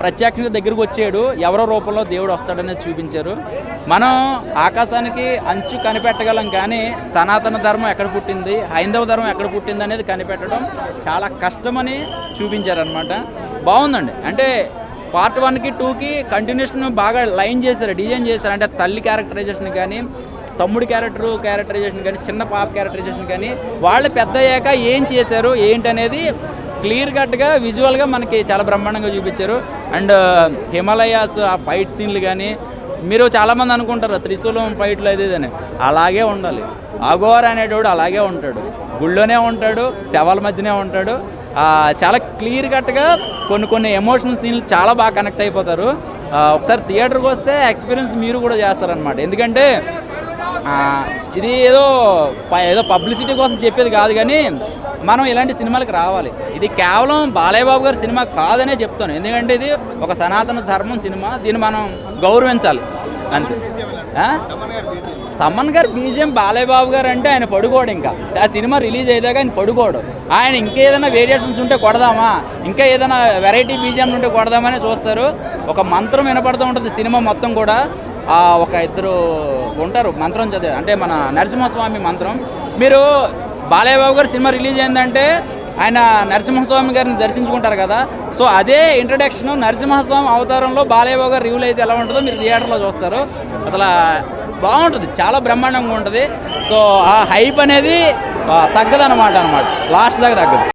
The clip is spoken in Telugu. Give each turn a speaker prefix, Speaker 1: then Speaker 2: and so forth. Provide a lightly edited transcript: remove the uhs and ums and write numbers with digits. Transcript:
Speaker 1: ప్రత్యక్షంగా దగ్గరకు వచ్చాడు, ఎవరో రూపంలో దేవుడు వస్తాడనేది చూపించారు. మనం ఆకాశానికి అంచు కనిపెట్టగలం, కానీ సనాతన ధర్మం ఎక్కడ పుట్టింది, హైందవ ధర్మం ఎక్కడ పుట్టింది అనేది కనిపెట్టడం చాలా కష్టమని చూపించారనమాట. బాగుందండి. అంటే పార్ట్ 1కి 2కి కంటిన్యూషన్ బాగా లైన్ చేశారు, డిజైన్ చేశారు. అంటే తల్లి క్యారెక్టరైజేషన్ కానీ, తమ్ముడి క్యారెక్టరైజేషన్ కానీ, చిన్న పాప క్యారెక్టరైజేషన్ కానీ, వాళ్ళు పెద్ద అయ్యాక ఏం చేశారు ఏంటనేది క్లియర్ కట్గా విజువల్గా మనకి చాలా బ్రహ్మాండంగా చూపించారు. అండ్ హిమాలయాస్ ఆ ఫైట్ సీన్లు కానీ, మీరు చాలామంది అనుకుంటారు త్రిశూలం ఫైట్లు అదేదని, అలాగే ఉండాలి. అఘోర్ అనేటోడు అలాగే ఉంటాడు, గుళ్ళోనే ఉంటాడు, శవాల మధ్యనే ఉంటాడు. చాలా క్లియర్ కట్గా కొన్ని ఎమోషనల్ సీన్లు చాలా బాగా కనెక్ట్ అయిపోతారు. ఒకసారి థియేటర్కి వస్తే ఎక్స్పీరియన్స్ మీరు కూడా చేస్తారనమాట. ఎందుకంటే ఇది ఏదో పబ్లిసిటీ కోసం చెప్పేది కాదు, కానీ మనం ఇలాంటి సినిమాలకు రావాలి. ఇది కేవలం బాలయ్య బాబు గారి సినిమా కాదనే చెప్తాను. ఎందుకంటే ఇది ఒక సనాతన ధర్మం సినిమా, దీన్ని మనం గౌరవించాలి అంతే. తమన్ గారు బీజిఎం బాలయ్య బాబు గారు అంటే ఆయన పడుకోడు. ఇంకా ఆ సినిమా రిలీజ్ అయ్యాక ఆయన పడుకోడు. ఆయన ఇంకేదైనా వేరియేషన్స్ ఉంటే కొడదామా, ఇంకా ఏదైనా వెరైటీ బీజిఎం ఉంటే కొడదామని చూస్తారు. ఒక మంత్రం వినపడుతూ ఉంటుంది సినిమా మొత్తం కూడా. ఒక ఇద్దరు ఉంటారు మంత్రం చదివారు, అంటే మన నరసింహస్వామి మంత్రం. మీరు బాలయ్య బాబు గారు సినిమా రిలీజ్ అయిందంటే ఆయన నరసింహస్వామి గారిని దర్శించుకుంటారు కదా. సో అదే ఇంట్రడక్షన్ నరసింహస్వామి అవతారంలో బాలయ్య బాబు గారు రివ్యూలు అయితే ఎలా ఉంటుందో మీరు థియేటర్లో చూస్తారు. అసలు బాగుంటుంది, చాలా బ్రహ్మాండంగా ఉంటుంది. సో ఆ హైప్ అనేది తగ్గదన్నమాట, లాస్ట్ దాకా తగ్గదు.